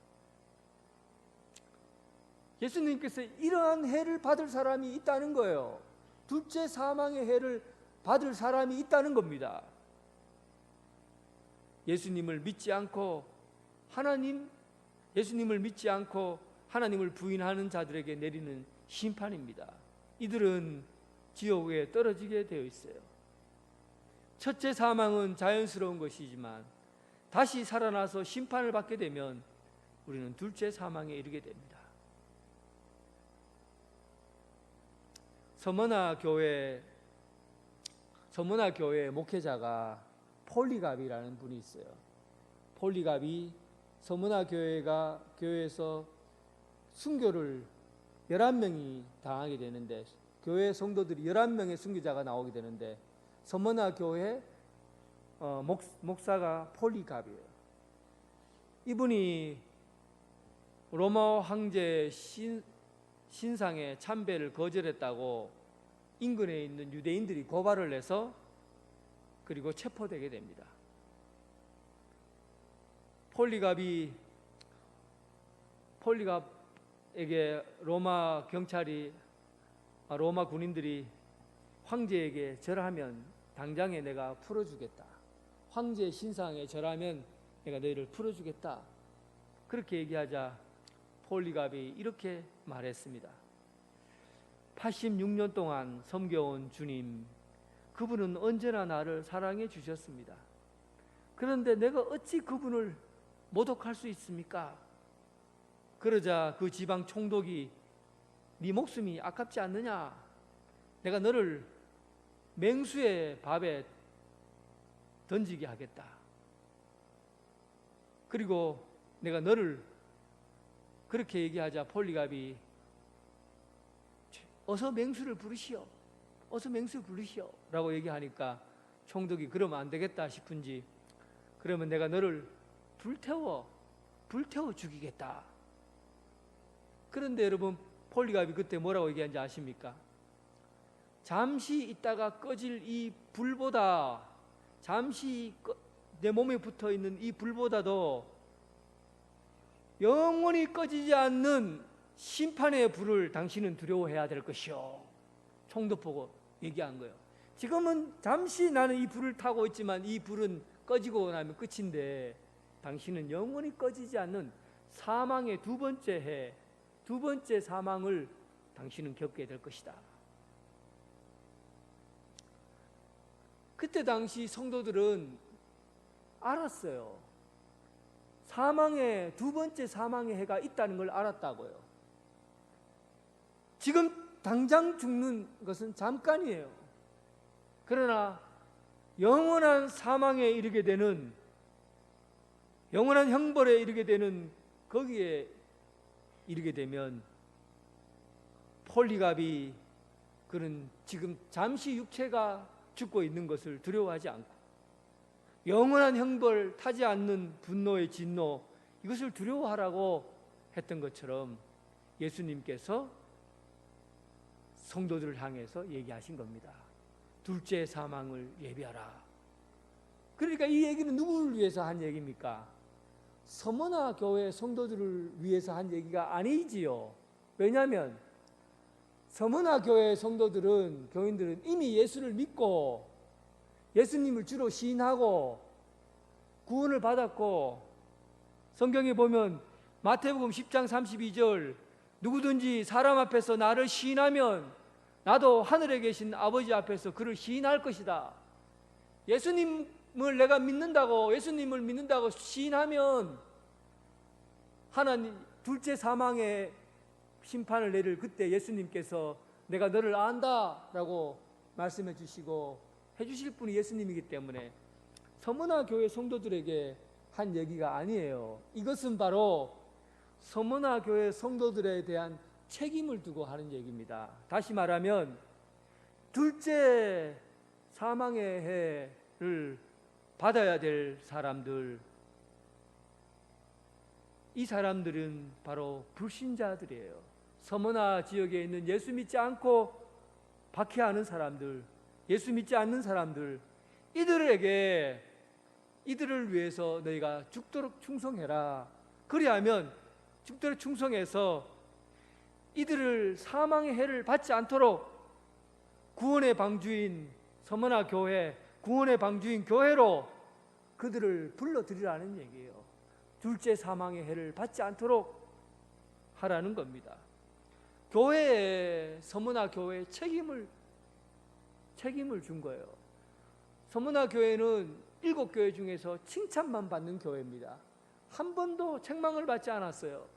예수님께서 이러한 해를 받을 사람이 있다는 거예요. 둘째 사망의 해를 받을 사람이 있다는 겁니다. 예수님을 믿지 않고 하나님을 부인하는 자들에게 내리는 심판입니다. 이들은 지옥에 떨어지게 되어 있어요. 첫째 사망은 자연스러운 것이지만 다시 살아나서 심판을 받게 되면 우리는 둘째 사망에 이르게 됩니다. 서머나 교회 목회자가 폴리갑이라는 분이 있어요. 폴리갑이 서머나 교회에서 순교를 11명이 당하게 되는데, 교회 성도들이 11명의 순교자가 나오게 되는데 서머나 교회 목사가 폴리갑이에요. 이분이 로마 황제 신상의 참배를 거절했다고 인근에 있는 유대인들이 고발을 해서 그리고 체포되게 됩니다. 폴리갑에게 로마 군인들이 황제에게 절하면 당장에 내가 풀어주겠다. 황제 신상에 절하면 내가 너희를 풀어주겠다. 그렇게 얘기하자 폴리갑이 이렇게 말했습니다. 86년 동안 섬겨온 주님, 그분은 언제나 나를 사랑해 주셨습니다. 그런데 내가 어찌 그분을 모독할 수 있습니까? 그러자 그 지방 총독이 네 목숨이 아깝지 않느냐? 내가 너를 맹수의 밥에 던지게 하겠다. 그리고 내가 너를 그렇게 얘기하자 폴리갑이 어서 맹수를 부르시오. 어서 맹수 부르시오. 라고 얘기하니까 총독이 그러면 안 되겠다 싶은지 그러면 내가 너를 불태워 죽이겠다. 그런데 여러분 폴리갑이 그때 뭐라고 얘기한지 아십니까? 잠시 있다가 꺼질 이 불보다 잠시 내 몸에 붙어있는 이 불보다도 영원히 꺼지지 않는 심판의 불을 당신은 두려워해야 될 것이요. 총독 보고 얘기한 거예요. 지금은 잠시 나는 이 불을 타고 있지만 이 불은 꺼지고 나면 끝인데 당신은 영원히 꺼지지 않는 사망의 두 번째 사망을 당신은 겪게 될 것이다. 그때 당시 성도들은 알았어요. 두 번째 사망의 해가 있다는 걸 알았다고요. 지금 당장 죽는 것은 잠깐이에요. 그러나 영원한 사망에 이르게 되는, 영원한 형벌에 이르게 되는 거기에 이르게 되면 폴리갑이 그는 지금 잠시 육체가 죽고 있는 것을 두려워하지 않고 영원한 형벌 타지 않는 분노의 진노, 이것을 두려워하라고 했던 것처럼 예수님께서 성도들을 향해서 얘기하신 겁니다. 둘째 사망을 예비하라. 그러니까 이 얘기는 누구를 위해서 한 얘기입니까? 서머나 교회 성도들을 위해서 한 얘기가 아니지요. 왜냐하면 서머나 교회 성도들은, 교인들은 이미 예수를 믿고 예수님을 주로 시인하고 구원을 받았고, 성경에 보면 마태복음 10장 32절, 누구든지 사람 앞에서 나를 시인하면 나도 하늘에 계신 아버지 앞에서 그를 시인할 것이다. 예수님을 내가 믿는다고, 예수님을 믿는다고 시인하면 하나님 둘째 사망의 심판을 내릴 그때 예수님께서 내가 너를 안다 라고 말씀해 주시고 해주실 분이 예수님이기 때문에 서머나 교회 성도들에게 한 얘기가 아니에요. 이것은 바로 서머나 교회 성도들에 대한 책임을 두고 하는 얘기입니다. 다시 말하면 둘째 사망의 해를 받아야 될 사람들, 이 사람들은 바로 불신자들이에요. 서머나 지역에 있는 예수 믿지 않고 박해하는 사람들, 예수 믿지 않는 사람들, 이들을 위해서 너희가 죽도록 충성해라. 그리하면 죽도록 충성해서 이들을 사망의 해를 받지 않도록 구원의 방주인 서머나 교회, 구원의 방주인 교회로 그들을 불러들이라는 얘기예요. 둘째 사망의 해를 받지 않도록 하라는 겁니다. 교회에, 서머나 교회에 책임을 준 거예요. 서머나 교회는 7교회 중에서 칭찬만 받는 교회입니다. 한 번도 책망을 받지 않았어요.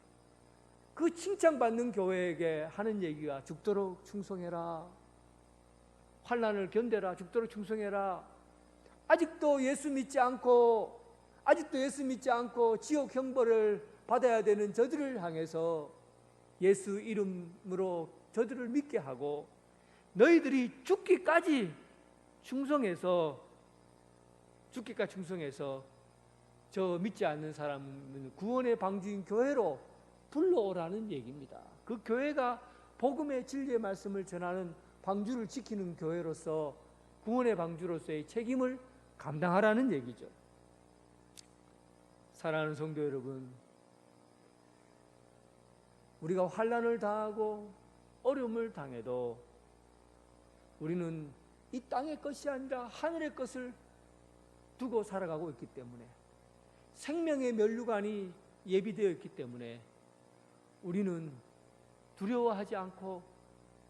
그 칭찬받는 교회에게 하는 얘기가 죽도록 충성해라, 환난을 견뎌라, 죽도록 충성해라. 아직도 예수 믿지 않고 지옥 형벌을 받아야 되는 저들을 향해서 예수 이름으로 저들을 믿게 하고, 너희들이 죽기까지 충성해서 저 믿지 않는 사람은 구원의 방주인 교회로 불러오라는 얘기입니다. 그 교회가 복음의 진리의 말씀을 전하는 방주를 지키는 교회로서, 구원의 방주로서의 책임을 감당하라는 얘기죠. 사랑하는 성도 여러분, 우리가 환난을 당하고 어려움을 당해도 우리는 이 땅의 것이 아니라 하늘의 것을 두고 살아가고 있기 때문에, 생명의 면류관이 예비되어 있기 때문에 우리는 두려워하지 않고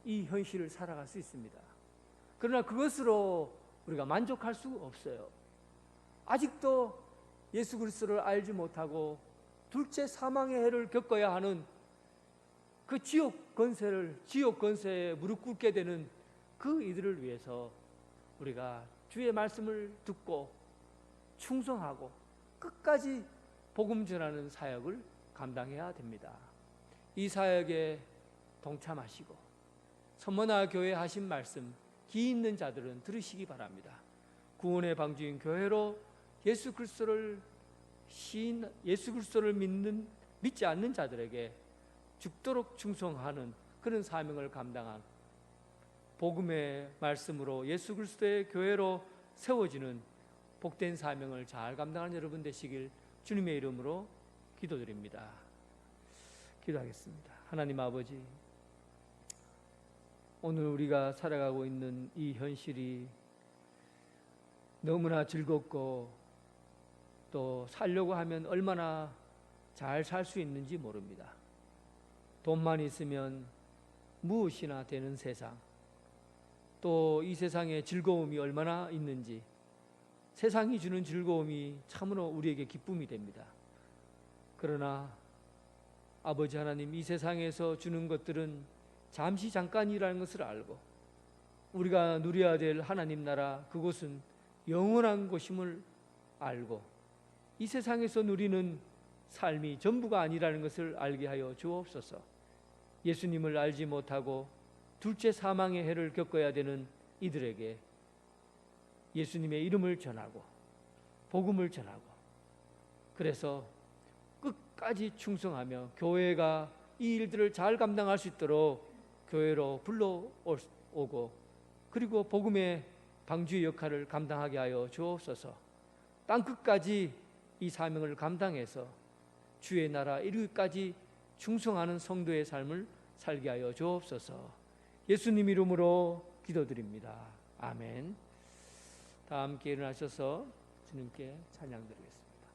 이 현실을 살아갈 수 있습니다. 그러나 그것으로 우리가 만족할 수 없어요. 아직도 예수 그리스도를 알지 못하고 둘째 사망의 해를 겪어야 하는 그 지옥 권세에 무릎 꿇게 되는 그 이들을 위해서 우리가 주의 말씀을 듣고 충성하고 끝까지 복음 전하는 사역을 감당해야 됩니다. 이 사역에 동참하시고 서머나 교회 하신 말씀 기 있는 자들은 들으시기 바랍니다. 구원의 방주인 교회로 예수 그리스도를 믿지 않는 자들에게 죽도록 충성하는 그런 사명을 감당한, 복음의 말씀으로 예수 그리스도의 교회로 세워지는 복된 사명을 잘 감당하는 여러분 되시길 주님의 이름으로 기도드립니다. 기도하겠습니다. 하나님 아버지, 오늘 우리가 살아가고 있는 이 현실이 너무나 즐겁고 또 살려고 하면 얼마나 잘 살 수 있는지 모릅니다. 돈만 있으면 무엇이나 되는 세상, 또 이 세상에 즐거움이 얼마나 있는지, 세상이 주는 즐거움이 참으로 우리에게 기쁨이 됩니다. 그러나 아버지 하나님, 이 세상에서 주는 것들은 잠시 잠깐이라는 것을 알고 우리가 누려야 될 하나님 나라, 그곳은 영원한 곳임을 알고 이 세상에서 누리는 삶이 전부가 아니라는 것을 알게 하여 주옵소서. 예수님을 알지 못하고 둘째 사망의 해를 겪어야 되는 이들에게 예수님의 이름을 전하고 복음을 전하고, 그래서 끝까지 충성하며 교회가 이 일들을 잘 감당할 수 있도록 교회로 불러오고, 그리고 복음의 방주의 역할을 감당하게 하여 주옵소서. 땅 끝까지 이 사명을 감당해서 주의 나라 이루기까지 충성하는 성도의 삶을 살게 하여 주옵소서. 예수님 이름으로 기도드립니다. 아멘. 다 함께 일어나셔서 주님께 찬양 드리겠습니다.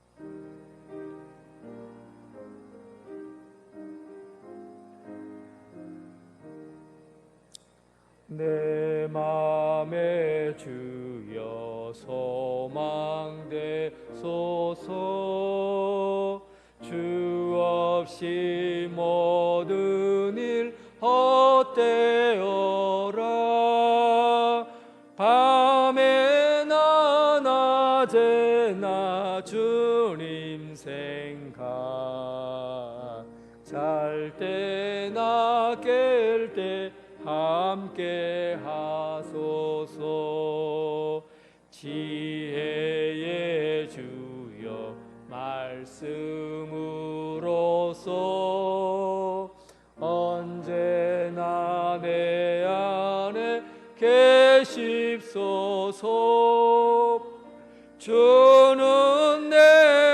내 맘에 주여 소망되소서. 주 없이 모든 일 헛되어라. 밤에나 낮에나 주님 생각, 잘 때나 깰 때 함께 하소서. 지혜의 주여 말씀으로써 언제나 내 안에 계십소서. 주는 내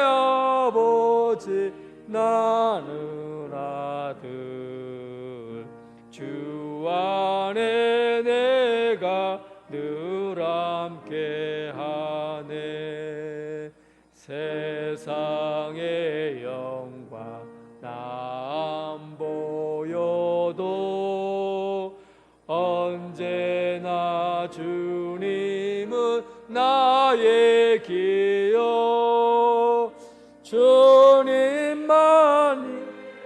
아버지 나는 아들, 주 안에 내가 늘 함께 하네. 세상의 영광 나 안 보여도 언제나 주님은 나의 기여. 주님만이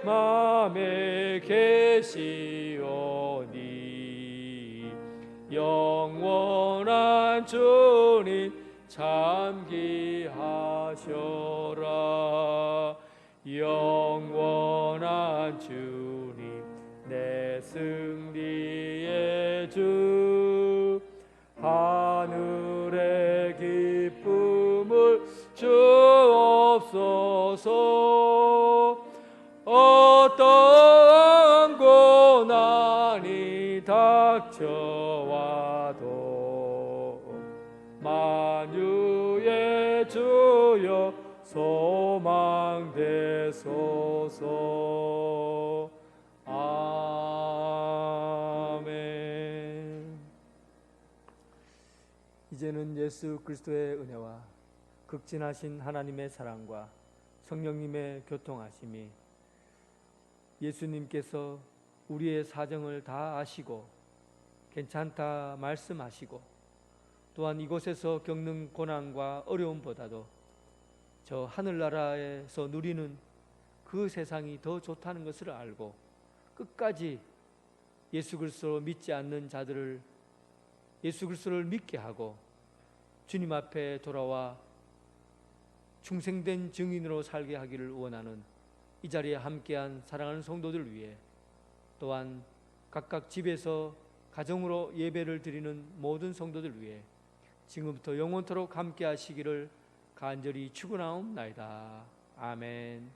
맘에 계시오니 영원한 주님 참기하셔라. 영원한 주님 내 승리의 주, 하늘의 기쁨을 주옵소서. 어떠한 고난이 닥쳐와도 만유의 주여 소망되소서. 아멘. 이제는 예수 그리스도의 은혜와 극진하신 하나님의 사랑과 성령님의 교통하심이, 예수님께서 우리의 사정을 다 아시고 괜찮다 말씀하시고, 또한 이곳에서 겪는 고난과 어려움보다도 저 하늘나라에서 누리는 그 세상이 더 좋다는 것을 알고 끝까지 예수 그리스도를 믿지 않는 자들을 예수 그리스도를 믿게 하고 주님 앞에 돌아와 충성된 증인으로 살게 하기를 원하는 이 자리에 함께한 사랑하는 성도들 위해, 또한 각각 집에서 가정으로 예배를 드리는 모든 성도들 위해 지금부터 영원토록 함께 하시기를 간절히 축원하옵나이다. 아멘.